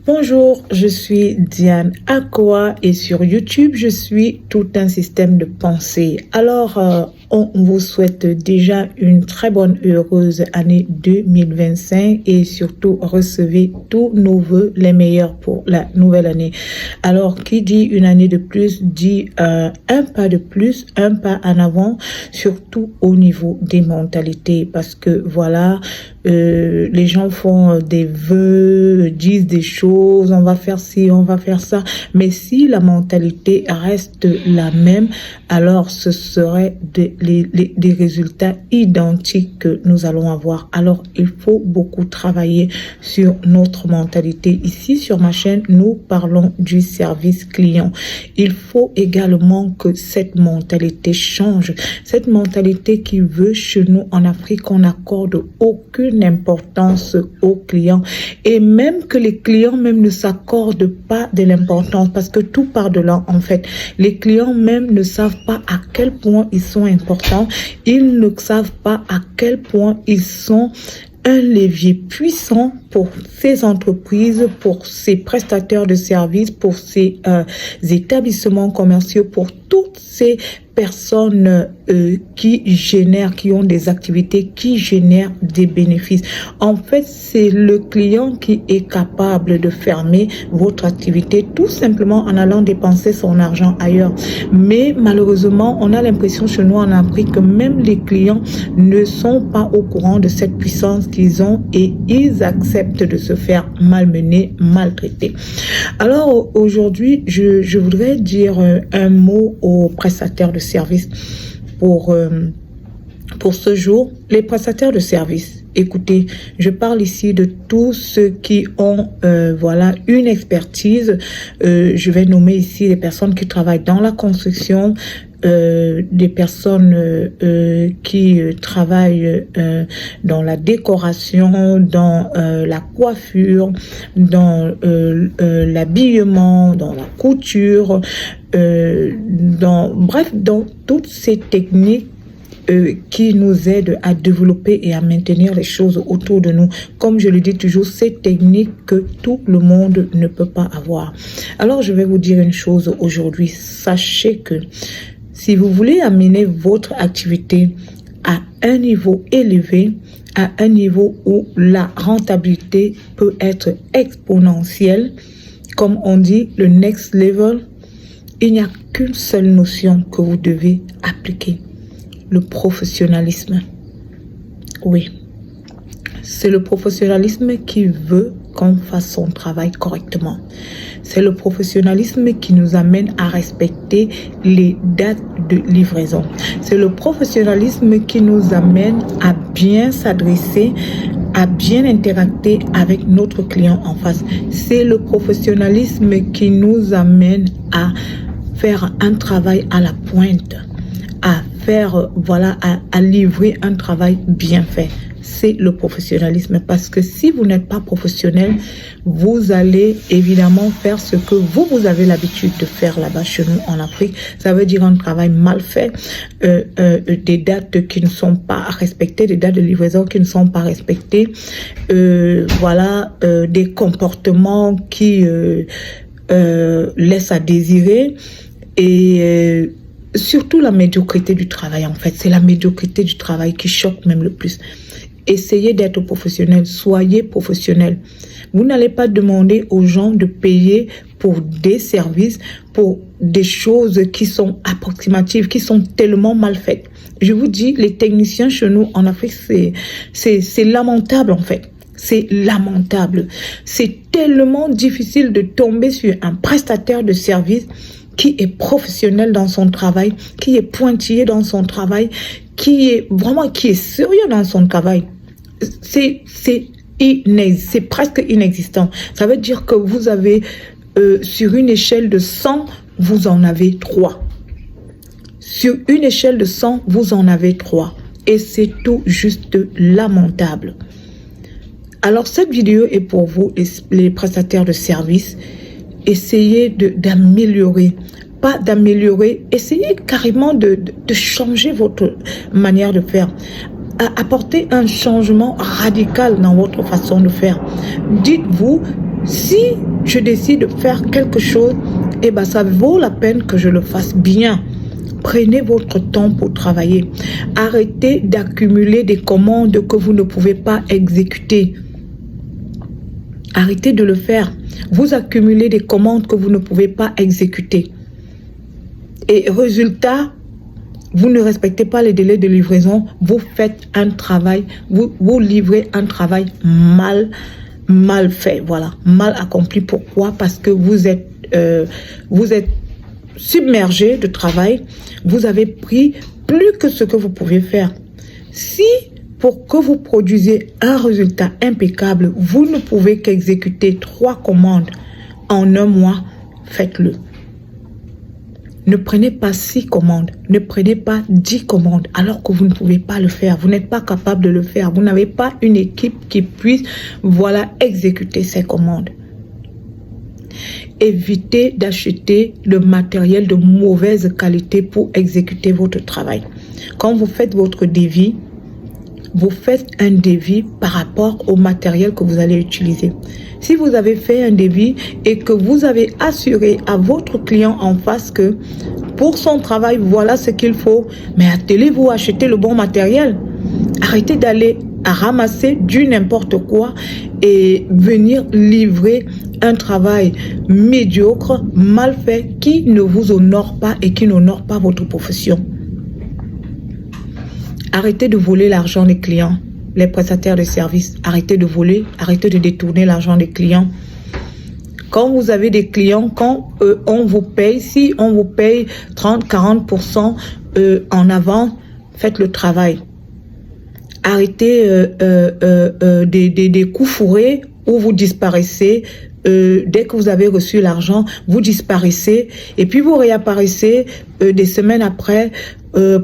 Bonjour, je suis Diane Akoa et sur YouTube, je suis tout un système de pensée. Alors, on vous souhaite déjà une très bonne et heureuse année 2025 et surtout recevez tous nos vœux les meilleurs pour la nouvelle année. Alors, qui dit une année de plus dit un pas de plus, un pas en avant, surtout au niveau des mentalités parce que voilà, les gens font des vœux, disent des choses, on va faire ci, on va faire ça. Mais si la mentalité reste la même, alors ce serait des résultats identiques que nous allons avoir. Alors, il faut beaucoup travailler sur notre mentalité. Ici, sur ma chaîne, nous parlons du service client. Il faut également que cette mentalité change. Cette mentalité qui veut chez nous en Afrique qu'on n'accorde aucune importance aux clients et même que les clients même ne s'accordent pas de l'importance parce que tout part de là en fait. Les clients même ne savent pas à quel point ils sont importants, ils ne savent pas à quel point ils sont un levier puissant pour ces entreprises, pour ces prestataires de services, pour ces établissements commerciaux, pour toutes ces personnes qui génèrent, qui ont des activités, qui génèrent des bénéfices. En fait, c'est le client qui est capable de fermer votre activité tout simplement en allant dépenser son argent ailleurs. Mais malheureusement, on a l'impression chez nous en Afrique que même les clients ne sont pas au courant de cette puissance qu'ils ont et ils acceptent de se faire malmener, maltraiter. Alors aujourd'hui, je voudrais dire un mot aux prestataires de services pour ce jour. Les prestataires de services, écoutez, je parle ici de tous ceux qui ont voilà une expertise. Je vais nommer ici les personnes qui travaillent dans la construction, des personnes qui travaillent dans la décoration, dans la coiffure, dans l'habillement, dans la couture, bref, dans toutes ces techniques qui nous aident à développer et à maintenir les choses autour de nous. Comme je le dis toujours, ces techniques que tout le monde ne peut pas avoir. Alors, je vais vous dire une chose aujourd'hui. Sachez que si vous voulez amener votre activité à un niveau élevé, à un niveau où la rentabilité peut être exponentielle, comme on dit, le next level, il n'y a qu'une seule notion que vous devez appliquer. Le professionnalisme. Oui, c'est le professionnalisme qui veut qu'on fasse son travail correctement. C'est le professionnalisme qui nous amène à respecter les dates de livraison. C'est le professionnalisme qui nous amène à bien s'adresser, à bien interacter avec notre client en face. C'est le professionnalisme qui nous amène à faire un travail à la pointe, à faire, voilà, à livrer un travail bien fait. C'est le professionnalisme parce que si vous n'êtes pas professionnel, vous allez évidemment faire ce que vous avez l'habitude de faire là-bas chez nous en Afrique. Ça veut dire un travail mal fait, des dates qui ne sont pas respectées, des dates de livraison qui ne sont pas respectées, voilà, des comportements qui laissent à désirer et surtout la médiocrité du travail en fait. C'est la médiocrité du travail qui choque même le plus. Essayez d'être professionnel, soyez professionnel. Vous n'allez pas demander aux gens de payer pour des services, pour des choses qui sont approximatives, qui sont tellement mal faites. Je vous dis, les techniciens chez nous en Afrique, c'est lamentable en fait. C'est lamentable. C'est tellement difficile de tomber sur un prestataire de service qui est professionnel dans son travail, qui est pointillé dans son travail, qui est sérieux dans son travail. C'est presque inexistant. Ça veut dire que vous avez, sur une échelle de 100, vous en avez 3. Sur une échelle de 100, vous en avez 3. Et c'est tout juste lamentable. Alors, cette vidéo est pour vous, les prestataires de services. Essayez d'améliorer. Pas d'améliorer, essayez carrément de changer votre manière de faire. Apporter un changement radical dans votre façon de faire. Dites-vous, Si je décide de faire quelque chose, eh ben, ça vaut la peine que je le fasse bien. Prenez votre temps pour travailler. Arrêtez d'accumuler des commandes que vous ne pouvez pas exécuter. Arrêtez de le faire. Vous accumulez des commandes que vous ne pouvez pas exécuter. Et résultat, vous ne respectez pas les délais de livraison. Vous faites un travail, vous livrez un travail mal fait. Voilà, mal accompli. Pourquoi? Parce que vous êtes submergé de travail. Vous avez pris plus que ce que vous pouviez faire. Si pour que vous produisiez un résultat impeccable, vous ne pouvez qu'exécuter 3 commandes en un mois, faites-le. Ne prenez pas 6 commandes, ne prenez pas 10 commandes alors que vous ne pouvez pas le faire. Vous n'êtes pas capable de le faire. Vous n'avez pas une équipe qui puisse, voilà, exécuter ces commandes. Évitez d'acheter le matériel de mauvaise qualité pour exécuter votre travail. Quand vous faites votre devis, vous faites un devis par rapport au matériel que vous allez utiliser. Si vous avez fait un devis et que vous avez assuré à votre client en face que pour son travail, voilà ce qu'il faut, mais attelez-vous à acheter le bon matériel. Arrêtez d'aller à ramasser du n'importe quoi et venir livrer un travail médiocre, mal fait, qui ne vous honore pas et qui n'honore pas votre profession. Arrêtez de voler l'argent des clients, les prestataires de services. Arrêtez de voler, arrêtez de détourner l'argent des clients. Quand vous avez des clients, quand on vous paye, si on vous paye 30-40% en avant, faites le travail. Arrêtez des coups fourrés où vous disparaissez. Dès que vous avez reçu l'argent, vous disparaissez et puis vous réapparaissez des semaines après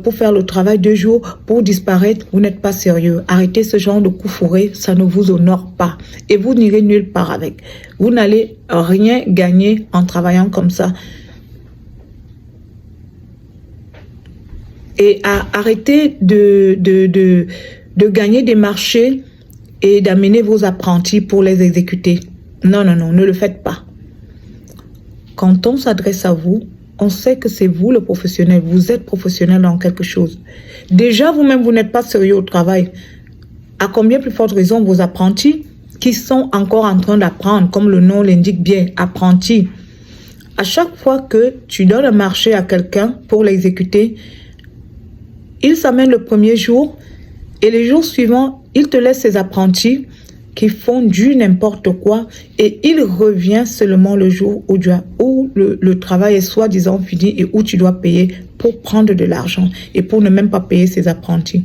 pour faire le travail 2 jours, pour disparaître. Vous n'êtes pas sérieux. Arrêtez ce genre de coups fourrés, ça ne vous honore pas et vous n'irez nulle part avec. Vous n'allez rien gagner en travaillant comme ça. Et arrêtez de gagner des marchés et d'amener vos apprentis pour les exécuter. Non, non, non, ne le faites pas. Quand on s'adresse à vous, on sait que c'est vous le professionnel. Vous êtes professionnel dans quelque chose. Déjà, vous-même, vous n'êtes pas sérieux au travail. À combien plus forte raison vos apprentis qui sont encore en train d'apprendre, comme le nom l'indique bien, apprentis. À chaque fois que tu donnes un marché à quelqu'un pour l'exécuter, il s'amène le premier jour et les jours suivants, il te laisse ses apprentis qui font du n'importe quoi et il revient seulement le jour où, le travail est soi-disant fini et où tu dois payer pour prendre de l'argent et pour ne même pas payer ses apprentis.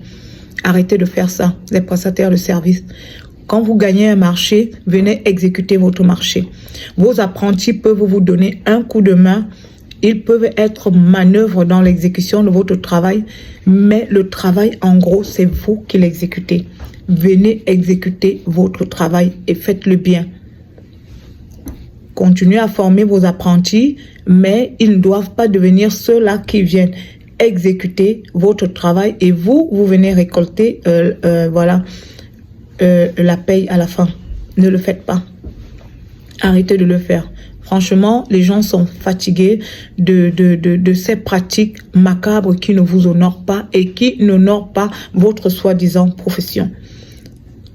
Arrêtez de faire ça, les prestataires de services. Quand vous gagnez un marché, venez exécuter votre marché. Vos apprentis peuvent vous donner un coup de main. Ils peuvent être manœuvres dans l'exécution de votre travail, mais le travail, en gros, c'est vous qui l'exécutez. Venez exécuter votre travail et faites-le bien. Continuez à former vos apprentis, mais ils ne doivent pas devenir ceux-là qui viennent exécuter votre travail et vous venez récolter la paye à la fin. Ne le faites pas. Arrêtez de le faire. Franchement, les gens sont fatigués de ces pratiques macabres qui ne vous honorent pas et qui n'honorent pas votre soi-disant profession.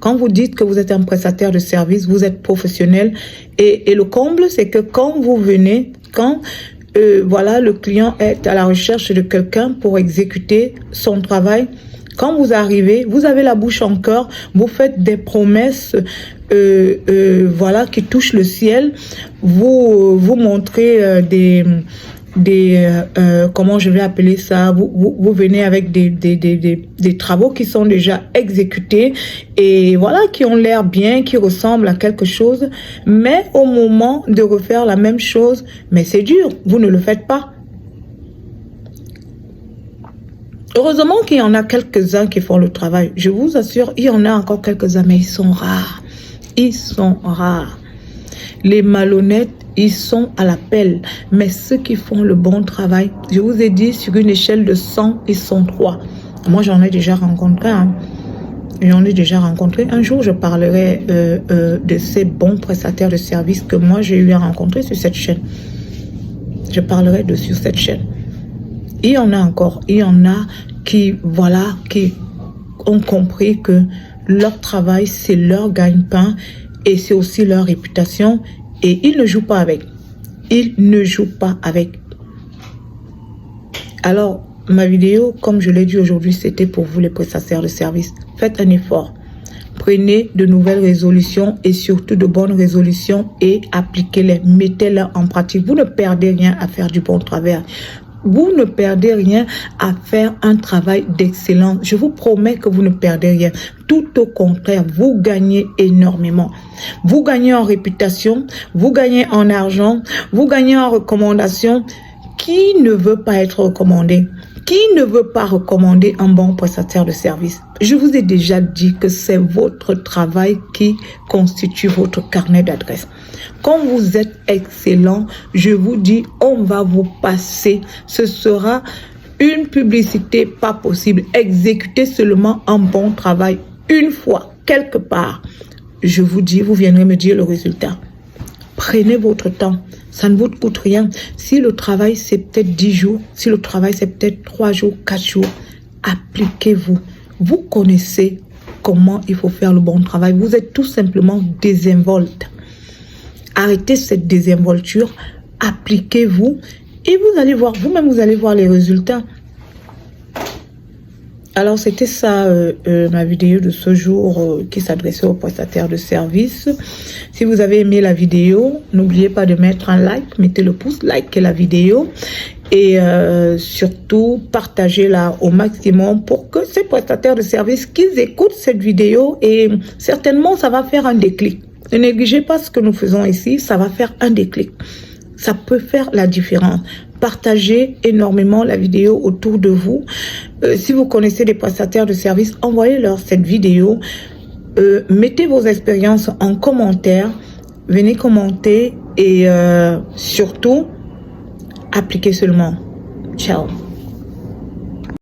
Quand vous dites que vous êtes un prestataire de service, vous êtes professionnel et le comble, c'est que quand vous venez, quand le client est à la recherche de quelqu'un pour exécuter son travail, quand vous arrivez, vous avez la bouche en cœur, vous faites des promesses qui touchent le ciel, vous montrez comment je vais appeler ça, vous venez avec des travaux qui sont déjà exécutés et voilà, qui ont l'air bien, qui ressemblent à quelque chose, mais au moment de refaire la même chose, mais c'est dur, vous ne le faites pas. Heureusement qu'il y en a quelques-uns qui font le travail. Je vous assure, il y en a encore quelques-uns, mais ils sont rares. Ils sont rares. Les malhonnêtes, ils sont à l'appel. Mais ceux qui font le bon travail, je vous ai dit, sur une échelle de 100, ils sont 3. Moi, j'en ai déjà rencontré. j'en ai déjà rencontré. Un jour, je parlerai de ces bons prestataires de services que moi, j'ai eu à rencontrer sur cette chaîne. Je parlerai sur cette chaîne. Il y en a encore. Il y en a qui, voilà, qui ont compris que leur travail, c'est leur gagne-pain et c'est aussi leur réputation. Et ils ne jouent pas avec. Ils ne jouent pas avec. Alors, ma vidéo, comme je l'ai dit aujourd'hui, c'était pour vous les prestataires de services. Faites un effort. Prenez de nouvelles résolutions et surtout de bonnes résolutions et appliquez-les. Mettez-les en pratique. Vous ne perdez rien à faire du bon travail. Vous ne perdez rien à faire un travail d'excellence. Je vous promets que vous ne perdez rien. Tout au contraire, vous gagnez énormément. Vous gagnez en réputation, vous gagnez en argent, vous gagnez en recommandation. Qui ne veut pas être recommandé? Qui ne veut pas recommander un bon prestataire de service? Je vous ai déjà dit que c'est votre travail qui constitue votre carnet d'adresse. Quand vous êtes excellent, je vous dis, on va vous passer. Ce sera une publicité pas possible. Exécutez seulement un bon travail une fois, quelque part. Je vous dis, vous viendrez me dire le résultat. Prenez votre temps. Ça ne vous coûte rien. Si le travail, c'est peut-être 10 jours, si le travail, c'est peut-être 3 jours, 4 jours, appliquez-vous. Vous connaissez comment il faut faire le bon travail. Vous êtes tout simplement désinvolte. Arrêtez cette désinvolture, appliquez-vous et vous allez voir, vous-même, vous allez voir les résultats. Alors, c'était ça ma vidéo de ce jour qui s'adressait aux prestataires de services. Si vous avez aimé la vidéo, n'oubliez pas de mettre un like, mettez le pouce, likez la vidéo et surtout partagez-la au maximum pour que ces prestataires de services qu'ils écoutent cette vidéo et certainement ça va faire un déclic. Ne négligez pas ce que nous faisons ici, ça va faire un déclic. Ça peut faire la différence. Partagez énormément la vidéo autour de vous. Si vous connaissez des prestataires de services, envoyez-leur cette vidéo. Mettez vos expériences en commentaire. Venez commenter et surtout, appliquez seulement. Ciao.